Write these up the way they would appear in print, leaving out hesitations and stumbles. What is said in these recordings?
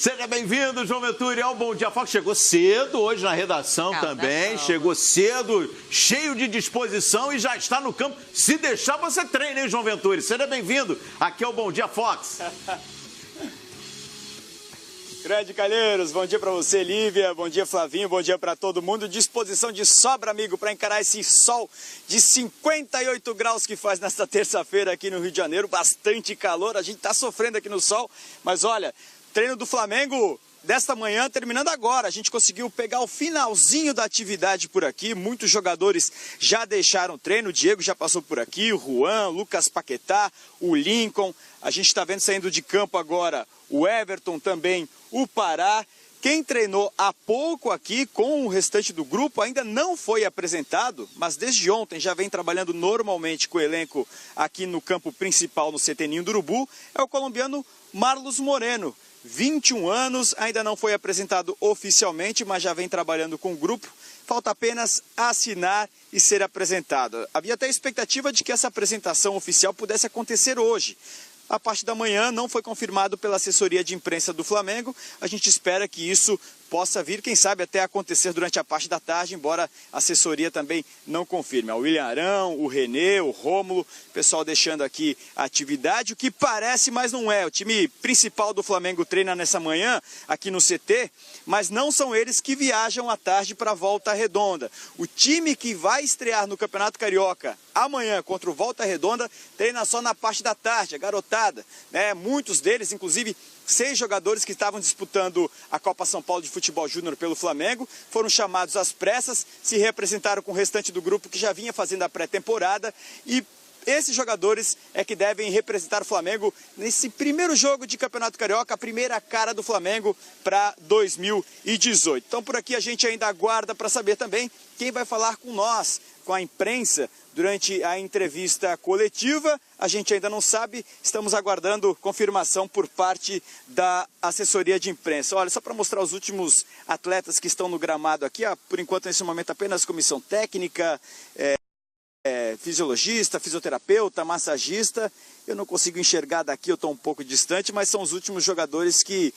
Seja bem-vindo, João Ventura, ao Bom Dia Fox. Chegou cedo hoje na redação também, chegou cedo, cheio de disposição e já está no campo. Se deixar, você treina, hein, João Ventura? Seja bem-vindo aqui ao Bom Dia Fox. Grande Calheiros, bom dia para você, Lívia, bom dia, Flavinho, bom dia para todo mundo. Disposição de sobra, amigo, para encarar esse sol de 58 graus que faz nesta terça-feira aqui no Rio de Janeiro. Bastante calor, a gente está sofrendo aqui no sol, mas olha, treino do Flamengo desta manhã, terminando agora. A gente conseguiu pegar o finalzinho da atividade por aqui. Muitos jogadores já deixaram o treino. O Diego já passou por aqui, o Juan, o Lucas Paquetá, o Lincoln. A gente está vendo saindo de campo agora o Everton também, o Pará. Quem treinou há pouco aqui com o restante do grupo ainda não foi apresentado, mas desde ontem já vem trabalhando normalmente com o elenco aqui no campo principal no CT Ninho do Urubu. É o colombiano Marlos Moreno. 21 anos, ainda não foi apresentado oficialmente, mas já vem trabalhando com o grupo. Falta apenas assinar e ser apresentado. Havia até a expectativa de que essa apresentação oficial pudesse acontecer hoje. A parte da manhã não foi confirmado pela assessoria de imprensa do Flamengo. A gente espera que isso possa vir, quem sabe até acontecer durante a parte da tarde, embora a assessoria também não confirme. O William Arão, o René, o Rômulo, o pessoal deixando aqui a atividade, o que parece, mas não é. O time principal do Flamengo treina nessa manhã aqui no CT, mas não são eles que viajam à tarde para a Volta Redonda. O time que vai estrear no Campeonato Carioca amanhã contra o Volta Redonda treina só na parte da tarde, a garotada, né? Muitos deles, inclusive 6 jogadores que estavam disputando a Copa São Paulo de Futebol Júnior pelo Flamengo, foram chamados às pressas, se representaram com o restante do grupo que já vinha fazendo a pré-temporada e esses jogadores é que devem representar o Flamengo nesse primeiro jogo de Campeonato Carioca, a primeira cara do Flamengo para 2018. Então por aqui a gente ainda aguarda para saber também quem vai falar com nós, com a imprensa, durante a entrevista coletiva. A gente ainda não sabe, estamos aguardando confirmação por parte da assessoria de imprensa. Olha, só para mostrar os últimos atletas que estão no gramado aqui, por enquanto nesse momento apenas comissão técnica, fisiologista, fisioterapeuta, massagista. Eu não consigo enxergar daqui, eu estou um pouco distante, mas são os últimos jogadores que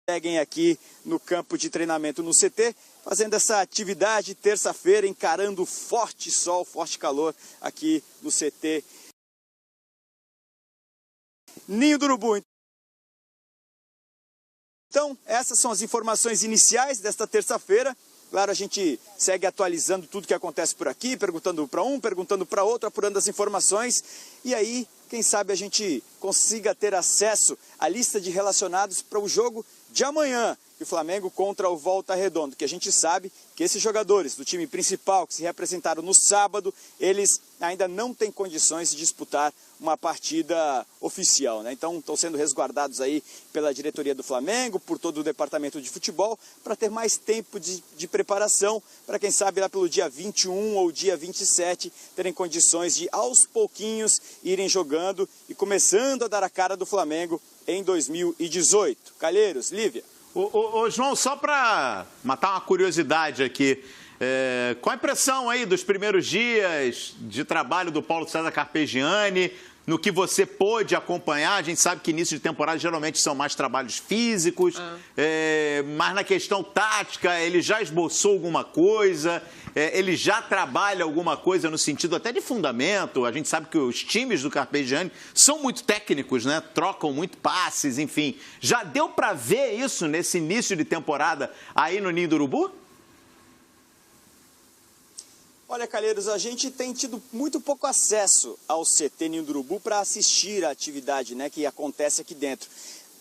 seguem aqui no campo de treinamento no CT, fazendo essa atividade terça-feira, encarando forte sol, forte calor aqui no CT Ninho do Urubu. Então, essas são as informações iniciais desta terça-feira. Claro, a gente segue atualizando tudo que acontece por aqui, perguntando para um, perguntando para outro, apurando as informações. E aí, quem sabe a gente consiga ter acesso à lista de relacionados para o jogo de amanhã, que o Flamengo contra o Volta Redonda, que a gente sabe que esses jogadores do time principal que se representaram no sábado, eles ainda não têm condições de disputar uma partida oficial, né? Então estão sendo resguardados aí pela diretoria do Flamengo, por todo o departamento de futebol, para ter mais tempo de preparação, para quem sabe lá pelo dia 21 ou dia 27 terem condições de aos pouquinhos irem jogando e começando a dar a cara do Flamengo em 2018. Calheiros, Lívia. Ô, João, só para matar uma curiosidade aqui, qual a impressão aí dos primeiros dias de trabalho do Paulo César Carpegiani, no que você pôde acompanhar? A gente sabe que início de temporada geralmente são mais trabalhos físicos, mas na questão tática ele já esboçou alguma coisa, ele já trabalha alguma coisa no sentido até de fundamento. A gente sabe que os times do Carpegiani são muito técnicos, né? Trocam muito passes, enfim. Já deu para ver isso nesse início de temporada aí no Ninho do Urubu? Olha, Calheiros, a gente tem tido muito pouco acesso ao CT Ninho do Urubu para assistir a atividade, né, que acontece aqui dentro.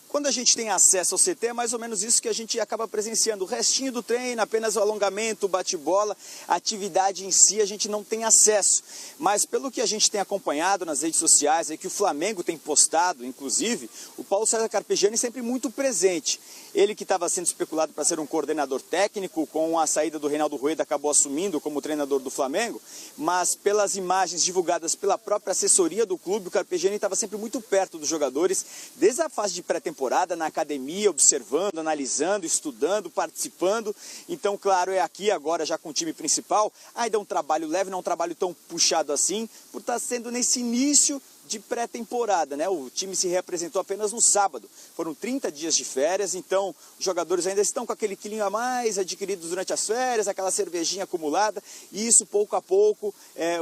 Quando a gente tem acesso ao CT, é mais ou menos isso que a gente acaba presenciando. O restinho do treino, apenas o alongamento, o bate-bola, a atividade em si, a gente não tem acesso. Mas pelo que a gente tem acompanhado nas redes sociais, que o Flamengo tem postado, inclusive, o Paulo César Carpegiani sempre muito presente. Ele que estava sendo especulado para ser um coordenador técnico, com a saída do Reinaldo Rueda, acabou assumindo como treinador do Flamengo, mas pelas imagens divulgadas pela própria assessoria do clube, o Carpegiani estava sempre muito perto dos jogadores, desde a fase de pré-temporada, na academia, observando, analisando, estudando, participando. Então, claro, é aqui agora já com o time principal, ainda é um trabalho leve, não é um trabalho tão puxado assim, por estar sendo nesse início de pré-temporada, né? O time se reapresentou apenas no sábado. Foram 30 dias de férias, então os jogadores ainda estão com aquele quilinho a mais adquiridos durante as férias, aquela cervejinha acumulada, e isso pouco a pouco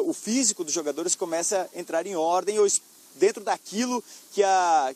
o físico dos jogadores começa a entrar em ordem ou dentro daquilo que a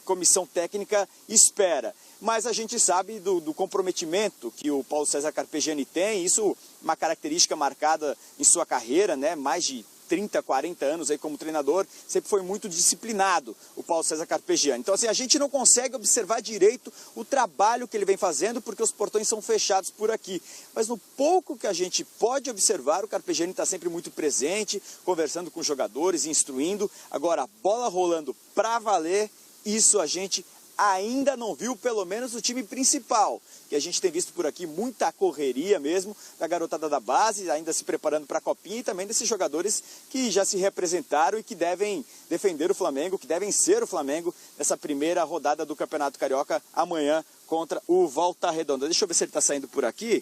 comissão técnica espera. Mas a gente sabe do comprometimento que o Paulo César Carpegiani tem, isso uma característica marcada em sua carreira, né? Mais de 30, 40 anos aí como treinador, sempre foi muito disciplinado o Paulo César Carpegiani. Então assim, a gente não consegue observar direito o trabalho que ele vem fazendo porque os portões são fechados por aqui. Mas no pouco que a gente pode observar, o Carpegiani está sempre muito presente, conversando com os jogadores, instruindo. Agora, a bola rolando para valer, isso a gente ainda não viu, pelo menos o time principal, que a gente tem visto por aqui muita correria mesmo da garotada da base, ainda se preparando para a Copinha, e também desses jogadores que já se representaram e que devem defender o Flamengo, que devem ser o Flamengo nessa primeira rodada do Campeonato Carioca amanhã contra o Volta Redonda. Deixa eu ver se ele está saindo por aqui.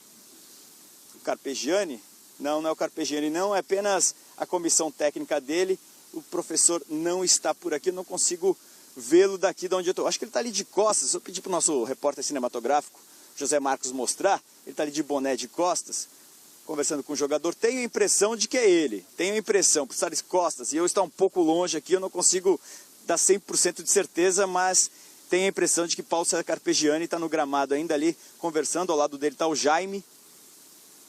O Carpegiani? Não, não é o Carpegiani, não, é apenas a comissão técnica dele. O professor não está por aqui, eu não consigo vê-lo daqui de onde eu estou. Acho que ele está ali de costas. Eu pedi para o nosso repórter cinematográfico, José Marcos, mostrar. Ele está ali de boné de costas, conversando com o jogador. Tenho a impressão de que é ele. Tenho a impressão, por estar de costas. E eu estar um pouco longe aqui, eu não consigo dar 100% de certeza, mas tenho a impressão de que Paulo César Carpegiani está no gramado ainda ali, conversando. Ao lado dele está o Jaime.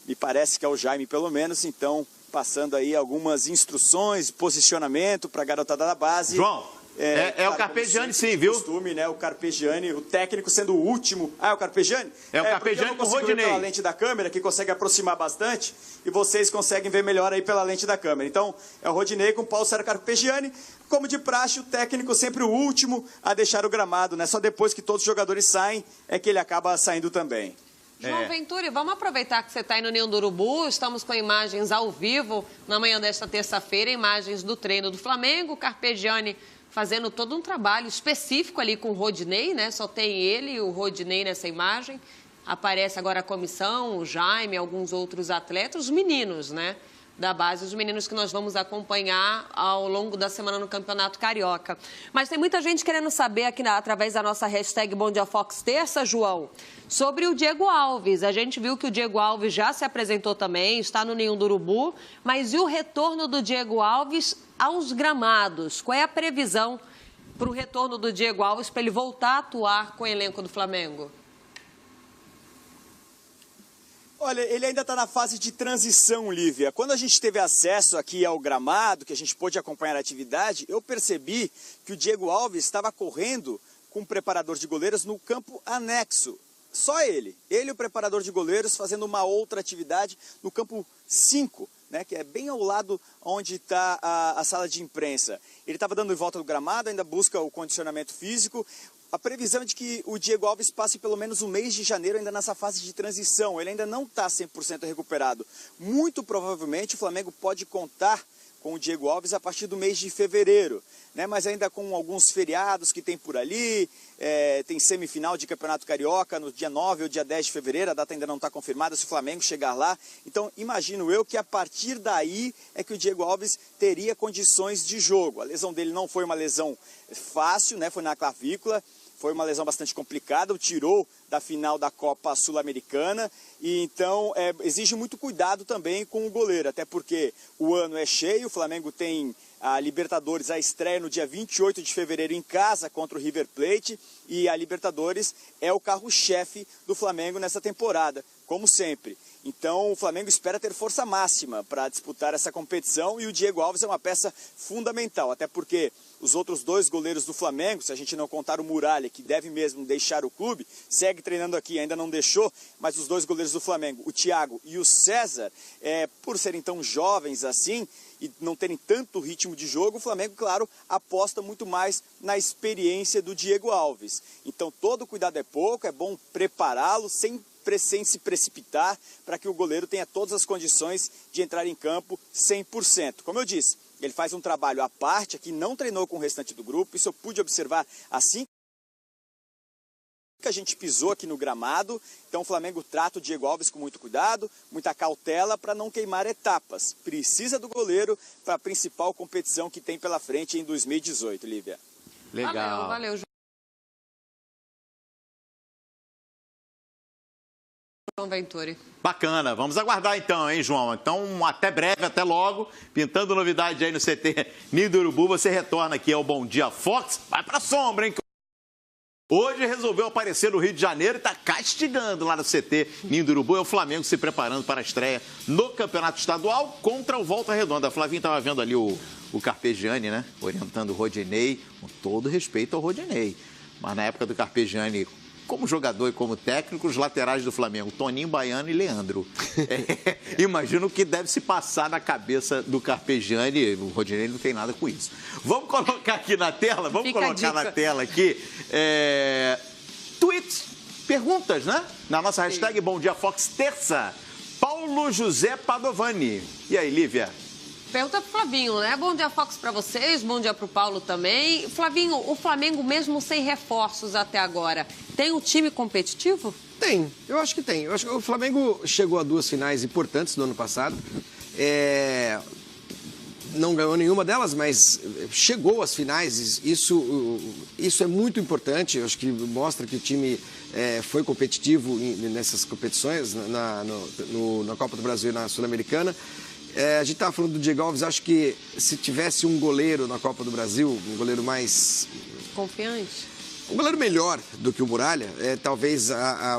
Me parece que é o Jaime, pelo menos. Então, passando aí algumas instruções, posicionamento para a garotada da base. João, é o Carpegiani sim, viu? Costume, né? O Carpegiani, o técnico sendo o último. Ah, é o Carpegiani? É o Carpegiani com o Rodinei. Pela lente da câmera, que consegue aproximar bastante, e vocês conseguem ver melhor aí pela lente da câmera. Então, é o Rodinei com o Paulo César Carpegiani. Como de praxe, o técnico sempre o último a deixar o gramado, né? Só depois que todos os jogadores saem, é que ele acaba saindo também. João Venturi, vamos aproveitar que você está aí no Ninho do Urubu, estamos com imagens ao vivo na manhã desta terça-feira, imagens do treino do Flamengo, Carpegiani fazendo todo um trabalho específico ali com o Rodinei, né? Só tem ele e o Rodinei nessa imagem. Aparece agora a comissão, o Jaime, alguns outros atletas, os meninos, né? Da base, os meninos que nós vamos acompanhar ao longo da semana no Campeonato Carioca. Mas tem muita gente querendo saber aqui através da nossa hashtag Bom Dia Fox Terça, João, sobre o Diego Alves. A gente viu que o Diego Alves já se apresentou também, está no Ninho do Urubu, mas e o retorno do Diego Alves aos gramados? Qual é a previsão para o retorno do Diego Alves para ele voltar a atuar com o elenco do Flamengo? Olha, ele ainda está na fase de transição, Lívia. Quando a gente teve acesso aqui ao gramado, que a gente pôde acompanhar a atividade, eu percebi que o Diego Alves estava correndo com o preparador de goleiros no campo anexo. Só ele e o preparador de goleiros fazendo uma outra atividade no campo 5, né, que é bem ao lado onde está a sala de imprensa. Ele estava dando em volta do gramado, ainda busca o condicionamento físico. A previsão é de que o Diego Alves passe pelo menos o mês de janeiro ainda nessa fase de transição. Ele ainda não está 100% recuperado. Muito provavelmente o Flamengo pode contar com o Diego Alves a partir do mês de fevereiro, né? Mas ainda com alguns feriados que tem por ali, tem semifinal de Campeonato Carioca no dia 9 ou dia 10 de fevereiro, a data ainda não está confirmada se o Flamengo chegar lá. Então, imagino eu que a partir daí é que o Diego Alves teria condições de jogo. A lesão dele não foi uma lesão fácil, né? Foi na clavícula. Foi uma lesão bastante complicada, o tirou da final da Copa Sul-Americana e então exige muito cuidado também com o goleiro, até porque o ano é cheio, o Flamengo tem a Libertadores, a estreia no dia 28 de fevereiro em casa contra o River Plate e a Libertadores é o carro-chefe do Flamengo nessa temporada, como sempre. Então o Flamengo espera ter força máxima para disputar essa competição e o Diego Alves é uma peça fundamental, até porque os outros dois goleiros do Flamengo, se a gente não contar o Muralha, que deve mesmo deixar o clube, segue treinando aqui, ainda não deixou, mas os dois goleiros do Flamengo, o Thiago e o César, por serem tão jovens assim e não terem tanto ritmo de jogo, o Flamengo, claro, aposta muito mais na experiência do Diego Alves. Então todo cuidado é pouco, é bom prepará-lo sem se precipitar para que o goleiro tenha todas as condições de entrar em campo 100%. Como eu disse, ele faz um trabalho à parte, aqui não treinou com o restante do grupo, isso eu pude observar assim a gente pisou aqui no gramado, então o Flamengo trata o Diego Alves com muito cuidado, muita cautela para não queimar etapas. Precisa do goleiro para a principal competição que tem pela frente em 2018, Lívia. Legal. Valeu, João Venturi. Bacana, vamos aguardar então, hein, João? Então, até breve, até logo. Pintando novidade aí no CT Ninho do Urubu, você retorna aqui ao Bom Dia Fox. Vai pra sombra, hein? Hoje resolveu aparecer no Rio de Janeiro e tá castigando lá no CT Ninho do Urubu. É o Flamengo se preparando para a estreia no Campeonato Estadual contra o Volta Redonda. A Flavinha estava vendo ali o Carpegiani, né? Orientando o Rodinei, com todo respeito ao Rodinei. Mas na época do Carpegiani, como jogador e como técnico, os laterais do Flamengo, Toninho, Baiano e Leandro. Imagino o que deve se passar na cabeça do Carpegiani. O Rodinei não tem nada com isso. Vamos colocar aqui na tela, aqui, tweets, perguntas, né? Na nossa hashtag Bom Dia Fox, terça. Paulo José Padovani. E aí, Lívia? Pergunta pro Flavinho, né? Bom dia, Fox, para vocês. Bom dia pro Paulo também. Flavinho, o Flamengo, mesmo sem reforços até agora, tem um time competitivo? Tem, eu acho que tem. Eu acho que o Flamengo chegou a 2 finais importantes no ano passado. Não ganhou nenhuma delas, mas chegou às finais. Isso é muito importante. Eu acho que mostra que o time foi competitivo nessas competições, na Copa do Brasil e na Sul-Americana. A gente estava falando do Diego Alves, acho que se tivesse um goleiro na Copa do Brasil, um goleiro mais... confiante? Um goleiro melhor do que o Muralha, talvez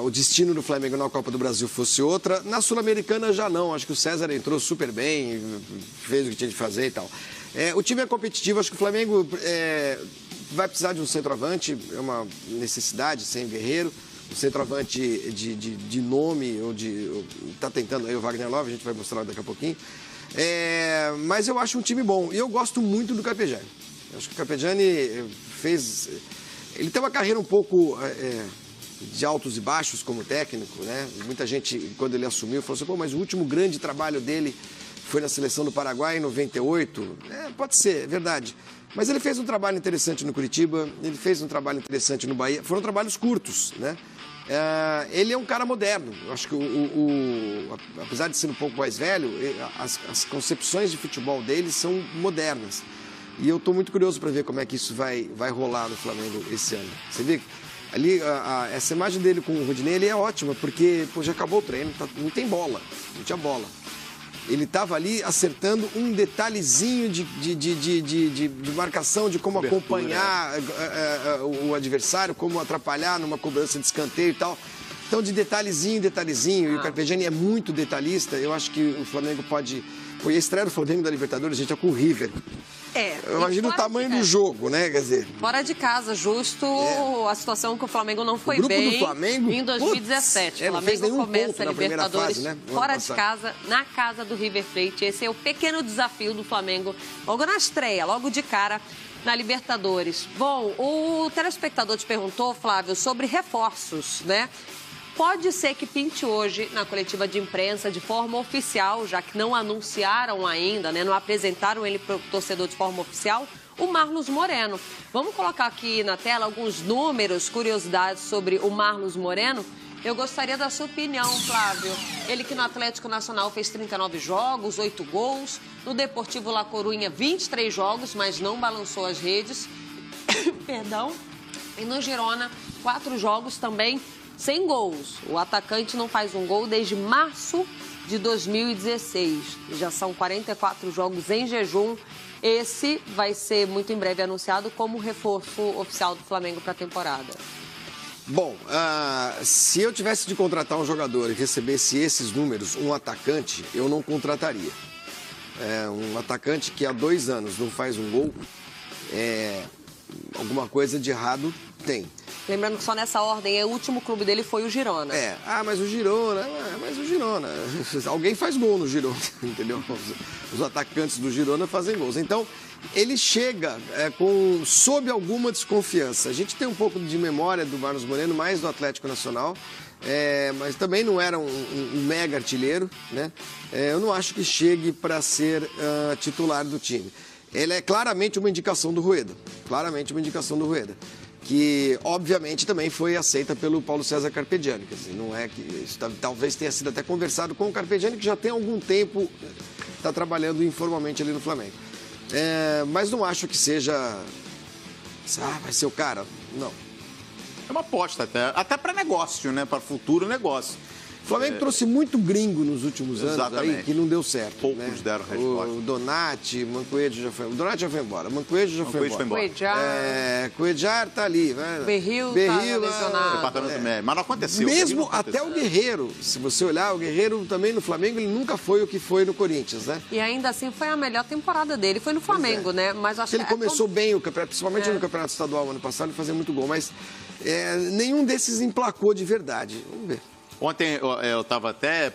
o destino do Flamengo na Copa do Brasil fosse outra. Na Sul-Americana já não, acho que o César entrou super bem, fez o que tinha de fazer e tal. O time é competitivo, acho que o Flamengo vai precisar de um centroavante, é uma necessidade, sem Guerreiro. O centroavante de nome, está tentando aí o Wagner Love, a gente vai mostrar daqui a pouquinho. Mas eu acho um time bom e eu gosto muito do Carpegiani. Eu acho que o Carpegiani ele tem uma carreira um pouco de altos e baixos como técnico, né? Muita gente, quando ele assumiu, falou assim, pô, mas o último grande trabalho dele foi na seleção do Paraguai em 98. Pode ser, é verdade. Mas ele fez um trabalho interessante no Curitiba, ele fez um trabalho interessante no Bahia. Foram trabalhos curtos, né? Ele é um cara moderno. Eu acho que, apesar de ser um pouco mais velho, as concepções de futebol dele são modernas. E eu estou muito curioso para ver como é que isso vai rolar no Flamengo esse ano. Você vê que ali, essa imagem dele com o Rodinei, ele é ótima, porque já acabou o treino, não tem bola, não tinha bola. Ele estava ali acertando um detalhezinho de marcação, de como acompanhar o adversário, como atrapalhar numa cobrança de escanteio e tal. Então, de detalhezinho. E o Carpegiani é muito detalhista. Eu acho que o Flamengo pode... Pô, e a estreia do Flamengo da Libertadores, gente, é com o River. Eu imagino o tamanho do jogo, né? Quer dizer... Fora de casa, justo a situação que o Flamengo não foi bem do Flamengo, em 2017. O Flamengo começa a Libertadores fase, né? fora de casa, na casa do River Plate. Esse é o pequeno desafio do Flamengo, logo na estreia, logo de cara, na Libertadores. Bom, o telespectador te perguntou, Flávio, sobre reforços, né? Pode ser que pinte hoje na coletiva de imprensa de forma oficial, já que não anunciaram ainda, né, não apresentaram ele para o torcedor de forma oficial, o Marlos Moreno. Vamos colocar aqui na tela alguns números, curiosidades sobre o Marlos Moreno. Eu gostaria da sua opinião, Flávio. Ele que no Atlético Nacional fez 39 jogos, 8 gols. No Deportivo La Coruña, 23 jogos, mas não balançou as redes. Perdão. E no Girona, 4 jogos também, sem gols. O atacante não faz um gol desde março de 2016. Já são 44 jogos em jejum. Esse vai ser muito em breve anunciado como reforço oficial do Flamengo para a temporada. Bom, se eu tivesse de contratar um jogador e recebesse esses números, um atacante, eu não contrataria. Um atacante que há 2 anos não faz um gol, alguma coisa de errado tem. Lembrando que só nessa ordem, o último clube dele foi o Girona. Mas o Girona, alguém faz gol no Girona, entendeu? Os atacantes do Girona fazem gols. Então, ele chega sob alguma desconfiança. A gente tem um pouco de memória do Marlos Moreno, mais do Atlético Nacional, mas também não era um mega artilheiro, né? Eu não acho que chegue para ser titular do time. Ele é claramente uma indicação do Rueda, que obviamente também foi aceita pelo Paulo César Carpegiani. Quer dizer, não é que isso talvez tenha sido até conversado com o Carpegiani, que já tem algum tempo está trabalhando informalmente ali no Flamengo. Mas não acho que seja... vai ser o cara. Não. É uma aposta até para negócio, né? Para futuro negócio. O Flamengo trouxe muito gringo nos últimos anos aí, que não deu certo. Poucos deram resposta. O Donati, Mancoejo já foi. O Donati já foi embora. Mancoejo já foi embora. Cuejar tá ali. Né? Berril tá lesionado. Departamento médico. Mas não aconteceu. Mesmo até o Guerreiro. Se você olhar, o Guerreiro também no Flamengo, ele nunca foi o que foi no Corinthians, né? E ainda assim foi a melhor temporada dele. Foi no Flamengo, né? Mas acho que ele começou bem o campeonato, principalmente no Campeonato Estadual ano passado, ele fazia muito gol. Mas nenhum desses emplacou de verdade. Vamos ver. Ontem eu estava até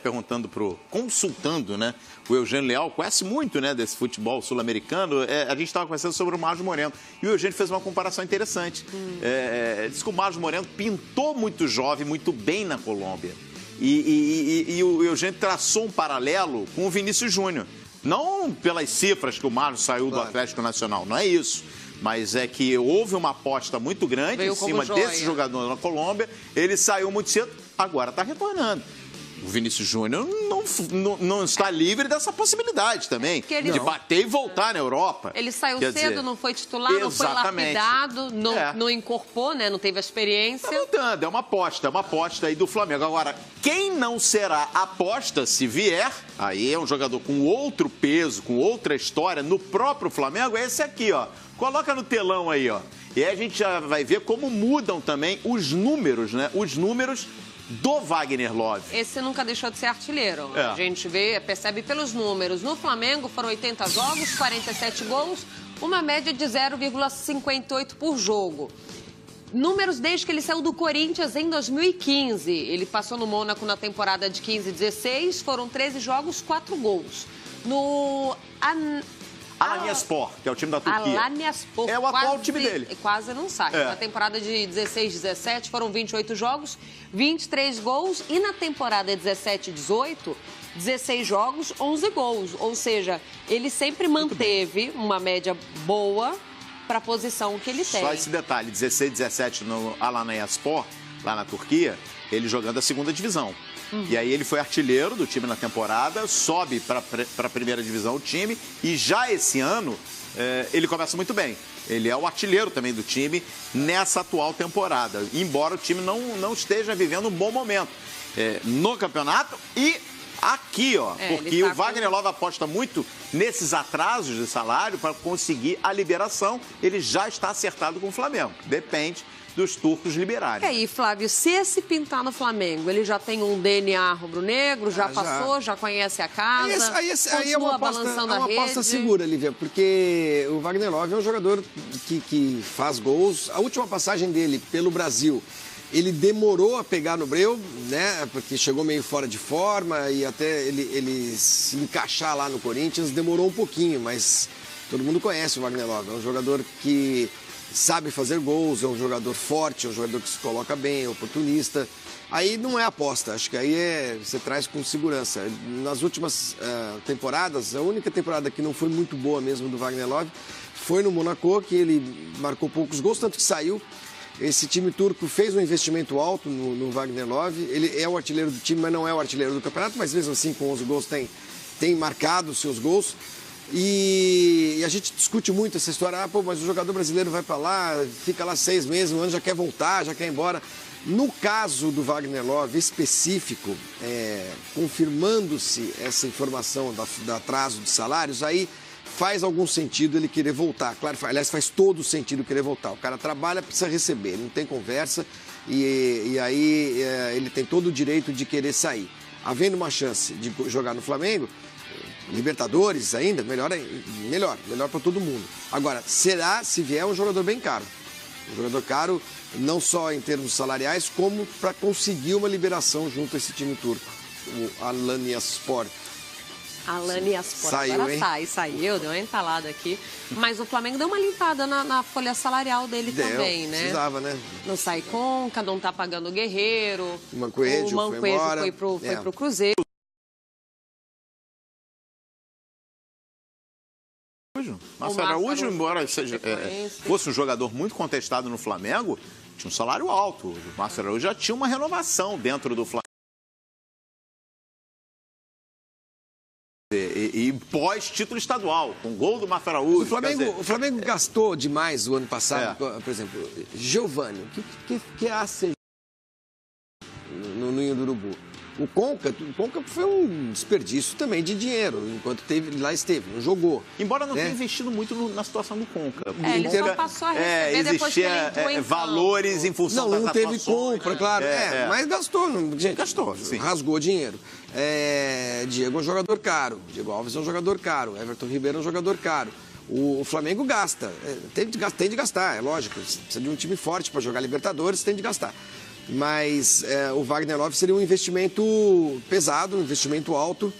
consultando, né? O Eugênio Leal conhece muito, né, desse futebol sul-americano. A gente estava conversando sobre o Márcio Moreno. E o Eugênio fez uma comparação interessante. Diz que o Márcio Moreno pintou muito jovem, muito bem na Colômbia. E o Eugênio traçou um paralelo com o Vinícius Júnior. Não pelas cifras que o Márcio saiu do Atlético Nacional, não é isso. Mas é que houve uma aposta muito grande em cima desse jogador na Colômbia. Ele saiu muito cedo, agora está retornando. O Vinícius Júnior não está livre dessa possibilidade também, de bater e voltar na Europa. Ele saiu cedo, não foi titular, não foi lapidado, não incorporou, né? Não teve a experiência. Está voltando, é uma aposta aí do Flamengo. Agora, quem não será aposta se vier, aí é um jogador com outro peso, com outra história, no próprio Flamengo, é esse aqui, ó. Coloca no telão aí, ó. E aí a gente já vai ver como mudam também os números, né? Os números do Wagner Love. Esse nunca deixou de ser artilheiro. A gente percebe pelos números. No Flamengo foram 80 jogos, 47 gols, uma média de 0,58 por jogo. Números desde que ele saiu do Corinthians em 2015. Ele passou no Mônaco na temporada de 15-16, foram 13 jogos, 4 gols. No Alanyaspor, que é o time da Turquia. Alanyaspor. É o atual time dele. Quase não sai. Na temporada de 16-17 foram 28 jogos, 23 gols. E na temporada 17-18, 16 jogos, 11 gols. Ou seja, ele sempre manteve uma média boa para a posição que ele tem. Só esse detalhe, 16-17 no Alanyaspor, lá na Turquia, ele jogando a segunda divisão. E aí ele foi artilheiro do time na temporada, sobe para a primeira divisão o time e já esse ano ele começa muito bem. Ele é o artilheiro também do time nessa atual temporada, embora o time não esteja vivendo um bom momento no campeonato e aqui, ó, porque o Wagner Love aposta muito nesses atrasos de salário para conseguir a liberação. Ele já está acertado com o Flamengo, depende dos turcos liberarem. E aí, Flávio, se esse pintar no Flamengo, ele já tem um DNA rubro-negro, já passou, já conhece a casa, aí é uma aposta segura, Lívia, porque o Wagner Love é um jogador que faz gols. A última passagem dele pelo Brasil, ele demorou a pegar no breu, né? Porque chegou meio fora de forma e até ele se encaixar lá no Corinthians demorou um pouquinho, mas todo mundo conhece o Wagner Love. É um jogador que sabe fazer gols, é um jogador forte, é um jogador que se coloca bem, é oportunista. Aí não é aposta, acho que aí você traz com segurança. Nas últimas temporadas, a única temporada que não foi muito boa mesmo do Wagner Love foi no Monaco, que ele marcou poucos gols, tanto que saiu. Esse time turco fez um investimento alto no Wagner Love. Ele é o artilheiro do time, mas não é o artilheiro do campeonato, mas mesmo assim, com 11 gols, tem marcado os seus gols. E a gente discute muito essa história, mas o jogador brasileiro vai para lá, fica lá 6 meses, um ano já quer voltar, já quer ir embora. No caso do Wagner Love específico, confirmando-se essa informação do atraso de salários, aí faz algum sentido ele querer voltar. Claro, aliás, faz todo sentido querer voltar. O cara trabalha, precisa receber, não tem conversa e aí ele tem todo o direito de querer sair. Havendo uma chance de jogar no Flamengo, Libertadores ainda, melhor para todo mundo. Agora, se vier um jogador bem caro. Um jogador caro, não só em termos salariais, como para conseguir uma liberação junto a esse time turco, o Alanyaspor. Alanyaspor, agora saiu, deu uma entalada aqui. Mas o Flamengo deu uma limpada na folha salarial dele também, né? Precisava, né? Não sai Conca, não tá pagando o Guerreiro. O Mancoejo foi pro Cruzeiro. Araújo. Márcio Araújo, embora fosse um jogador muito contestado no Flamengo, tinha um salário alto. O Márcio Araújo já tinha uma renovação dentro do Flamengo. E pós-título estadual, com gol do Márcio Araújo. O Flamengo gastou demais o ano passado, por exemplo, Giovani. O que é AC no Ninho do Urubu? O Conca foi um desperdício também de dinheiro, enquanto lá esteve, não jogou. Embora não tenha investido muito na situação do Conca. Ele só passou a receber depois que ele entrou em valores em função das atuações. Não teve compra, claro. Mas gastou. Gente, gastou, sim. Rasgou dinheiro. Diego é um jogador caro. Diego Alves é um jogador caro. Everton Ribeiro é um jogador caro. O Flamengo gasta. Tem de gastar, é lógico. Precisa de um time forte para jogar Libertadores, tem de gastar. Mas o Wagner Love seria um investimento pesado, um investimento alto,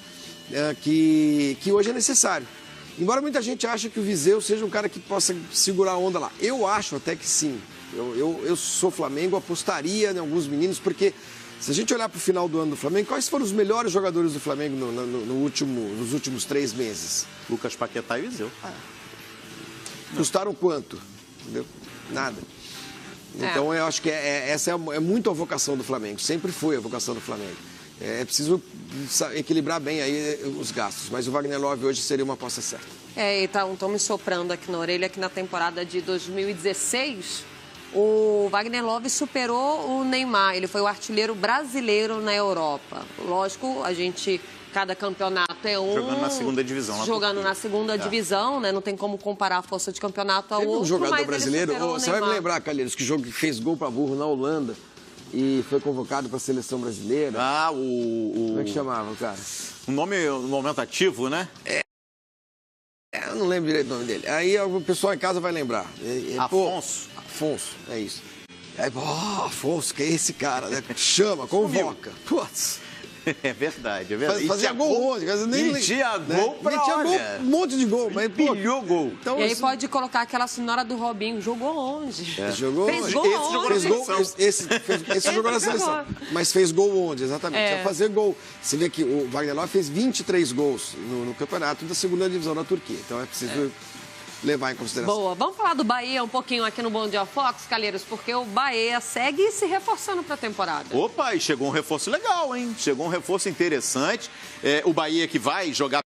que hoje é necessário. Embora muita gente ache que o Viseu seja um cara que possa segurar a onda lá. Eu acho até que sim. Eu sou Flamengo, apostaria em alguns meninos, porque se a gente olhar para o final do ano do Flamengo, quais foram os melhores jogadores do Flamengo nos últimos 3 meses? Lucas Paquetá e Viseu. Custaram quanto? Entendeu? Nada. Então, eu acho que essa é muito a vocação do Flamengo. Sempre foi a vocação do Flamengo. É preciso equilibrar bem aí os gastos. Mas o Wagner Love hoje seria uma aposta certa. Estão me soprando aqui na orelha que na temporada de 2016, o Wagner Love superou o Neymar. Ele foi o artilheiro brasileiro na Europa. Lógico, cada campeonato é um... Jogando na segunda divisão. Jogando na segunda divisão, né? Não tem como comparar a força de campeonato ao outro. Um jogador brasileiro, você vai me lembrar, Calheiros, que fez gol para burro na Holanda e foi convocado para a seleção brasileira. Como é que chamava o cara? O nome no aumentativo, né? Eu não lembro direito o nome dele. Aí o pessoal em casa vai lembrar. Afonso. Afonso, é isso. Aí, Afonso, que é esse cara, né? Chama, convoca. Putz. É verdade. Fazia gol ontem. Metia gol pra um monte de gol. Mas pilhou gol. Então, e aí pode colocar aquela senhora do Robinho. Jogou onde? Jogou fez gol onde? Esse jogou na seleção. Mas fez gol onde? Exatamente. Precisa fazer gol. Você vê que o Wagner Love fez 23 gols no campeonato da segunda divisão da Turquia. Então é preciso levar em consideração. Boa. Vamos falar do Bahia um pouquinho aqui no Bom Dia Fox, Calheiros, porque o Bahia segue se reforçando para a temporada. Opa, e chegou um reforço legal, hein? Chegou um reforço interessante. O Bahia que vai jogar